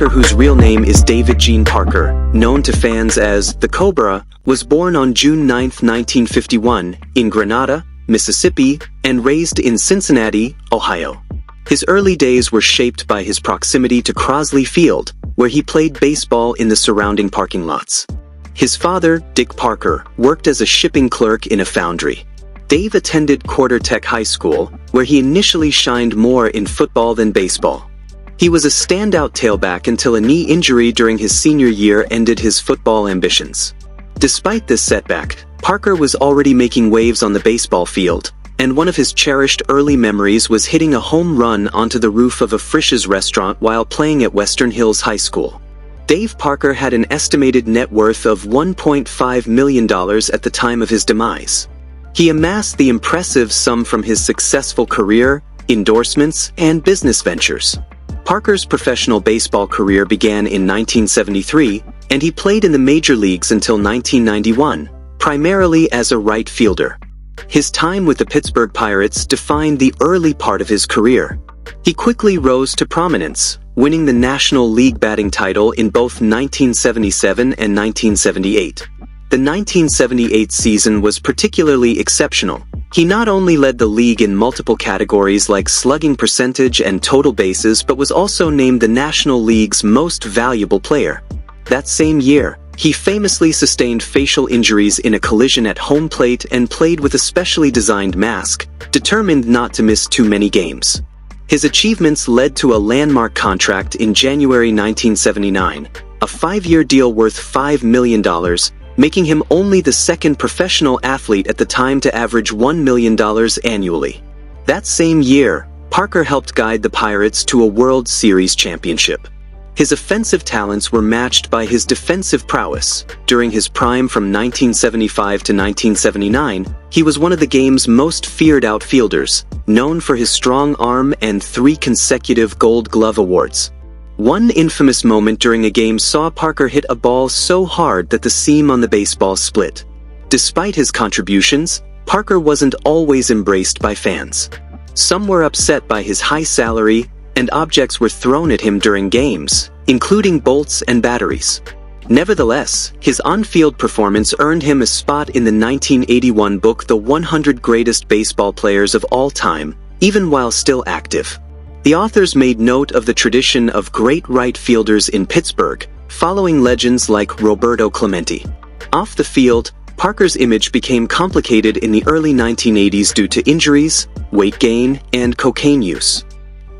Parker, whose real name is David Gene Parker, known to fans as the Cobra, was born on June 9, 1951, in Grenada, Mississippi, and raised in Cincinnati, Ohio. His early days were shaped by his proximity to Crosley Field, where he played baseball in the surrounding parking lots. His father, Dick Parker, worked as a shipping clerk in a foundry. Dave attended Tech High School, where he initially shined more in football than baseball. He was a standout tailback until a knee injury during his senior year ended his football ambitions. Despite this setback, Parker was already making waves on the baseball field, and one of his cherished early memories was hitting a home run onto the roof of a Frisch's restaurant while playing at Western Hills High School. Dave Parker had an estimated net worth of $1.5 million at the time of his demise. He amassed the impressive sum from his successful career, endorsements, and business ventures. Parker's professional baseball career began in 1973, and he played in the major leagues until 1991, primarily as a right fielder. His time with the Pittsburgh Pirates defined the early part of his career. He quickly rose to prominence, winning the National League batting title in both 1977 and 1978. The 1978 season was particularly exceptional. He not only led the league in multiple categories like slugging percentage and total bases, but was also named the National League's most valuable player. That same year, he famously sustained facial injuries in a collision at home plate and played with a specially designed mask, determined not to miss too many games. His achievements led to a landmark contract in January 1979, a 5-year deal worth $5 million, making him only the second professional athlete at the time to average $1 million annually. That same year, Parker helped guide the Pirates to a World Series championship. His offensive talents were matched by his defensive prowess. During his prime from 1975 to 1979, he was one of the game's most feared outfielders, known for his strong arm and 3 consecutive Gold Glove awards. One infamous moment during a game saw Parker hit a ball so hard that the seam on the baseball split. Despite his contributions, Parker wasn't always embraced by fans. Some were upset by his high salary, and objects were thrown at him during games, including bolts and batteries. Nevertheless, his on-field performance earned him a spot in the 1981 book The 100 Greatest Baseball Players of All Time, even while still active. The authors made note of the tradition of great right fielders in Pittsburgh, following legends like Roberto Clemente. Off the field, Parker's image became complicated in the early 1980s due to injuries, weight gain, and cocaine use.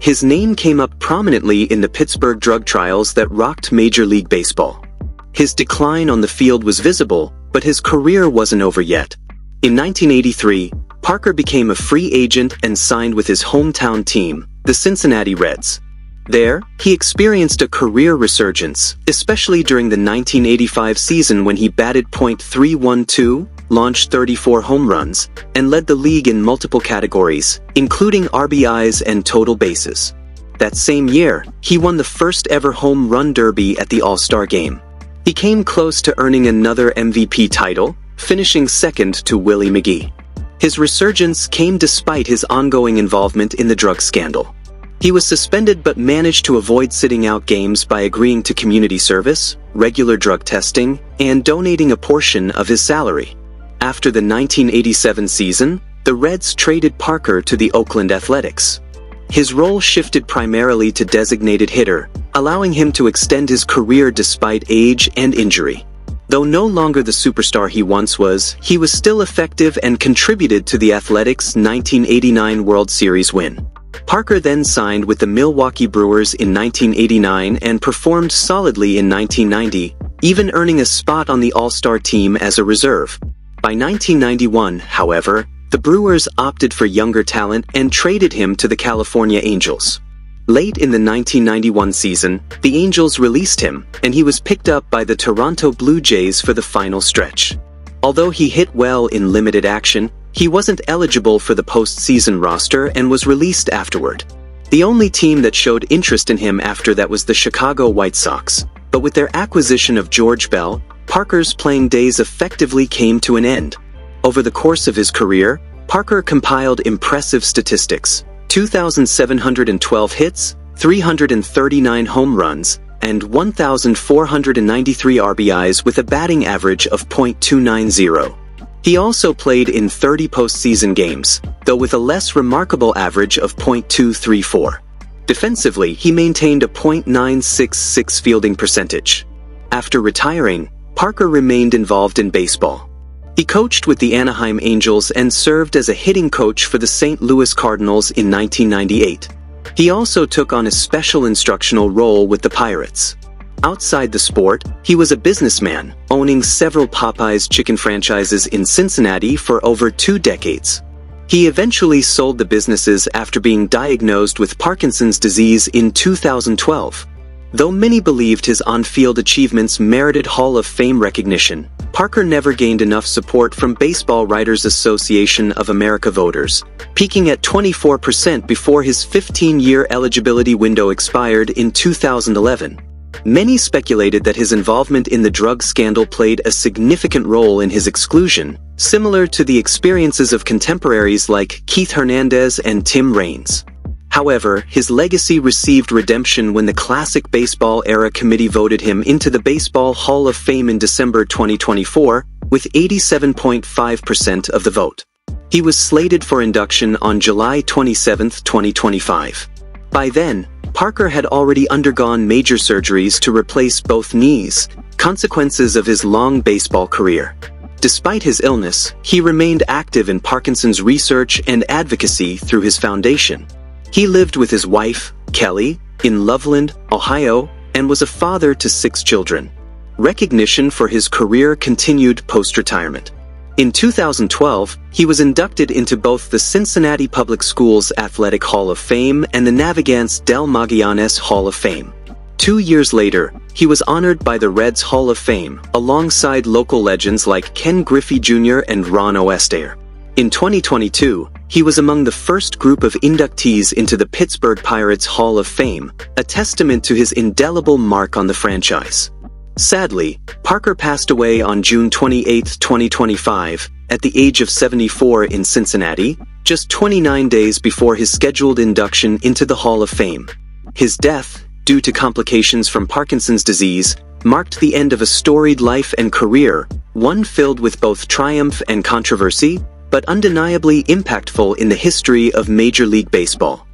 His name came up prominently in the Pittsburgh drug trials that rocked Major League Baseball. His decline on the field was visible, but his career wasn't over yet. In 1983, Parker became a free agent and signed with his hometown team, the Cincinnati Reds. There, he experienced a career resurgence, especially during the 1985 season when he batted .312, launched 34 home runs, and led the league in multiple categories, including RBIs and total bases. That same year, he won the first ever home run derby at the All-Star Game. He came close to earning another MVP title, finishing second to Willie McGee. His resurgence came despite his ongoing involvement in the drug scandal. He was suspended but managed to avoid sitting out games by agreeing to community service, regular drug testing, and donating a portion of his salary. After the 1987 season, the Reds traded Parker to the Oakland Athletics. His role shifted primarily to designated hitter, allowing him to extend his career despite age and injury. Though no longer the superstar he once was, he was still effective and contributed to the Athletics' 1989 World Series win. Parker then signed with the Milwaukee Brewers in 1989 and performed solidly in 1990, even earning a spot on the All-Star team as a reserve. By 1991, however, the Brewers opted for younger talent and traded him to the California Angels. Late in the 1991 season, the Angels released him, and he was picked up by the Toronto Blue Jays for the final stretch. Although he hit well in limited action, he wasn't eligible for the postseason roster and was released afterward. The only team that showed interest in him after that was the Chicago White Sox, but with their acquisition of George Bell, Parker's playing days effectively came to an end. Over the course of his career, Parker compiled impressive statistics: 2,712 hits, 339 home runs, and 1,493 RBIs with a batting average of .290. He also played in 30 postseason games, though with a less remarkable average of .234. Defensively, he maintained a .966 fielding percentage. After retiring, Parker remained involved in baseball. He coached with the Anaheim Angels and served as a hitting coach for the St. Louis Cardinals in 1998. He also took on a special instructional role with the Pirates. Outside the sport, he was a businessman, owning several Popeyes chicken franchises in Cincinnati for over 2 decades. He eventually sold the businesses after being diagnosed with Parkinson's disease in 2012. Though many believed his on-field achievements merited Hall of Fame recognition, Parker never gained enough support from Baseball Writers Association of America voters, peaking at 24% before his 15-year eligibility window expired in 2011. Many speculated that his involvement in the drug scandal played a significant role in his exclusion, similar to the experiences of contemporaries like Keith Hernandez and Tim Raines. However, his legacy received redemption when the Classic Baseball Era Committee voted him into the Baseball Hall of Fame in December 2024, with 87.5% of the vote. He was slated for induction on July 27, 2025. By then, Parker had already undergone major surgeries to replace both knees, consequences of his long baseball career. Despite his illness, he remained active in Parkinson's research and advocacy through his foundation. He lived with his wife, Kelly, in Loveland, Ohio, and was a father to 6 children. Recognition for his career continued post-retirement. In 2012, he was inducted into both the Cincinnati Public Schools Athletic Hall of Fame and the Navigants del Magallanes Hall of Fame. 2 years later, he was honored by the Reds Hall of Fame, alongside local legends like Ken Griffey Jr. and Ron Oester. In 2022, he was among the first group of inductees into the Pittsburgh Pirates Hall of Fame, a testament to his indelible mark on the franchise. Sadly, Parker passed away on June 28, 2025, at the age of 74 in Cincinnati, just 29 days before his scheduled induction into the Hall of Fame. His death, due to complications from Parkinson's disease, marked the end of a storied life and career, one filled with both triumph and controversy, but undeniably impactful in the history of Major League Baseball.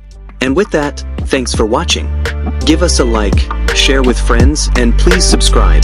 And with that, thanks for watching. Give us a like, share with friends, and please subscribe.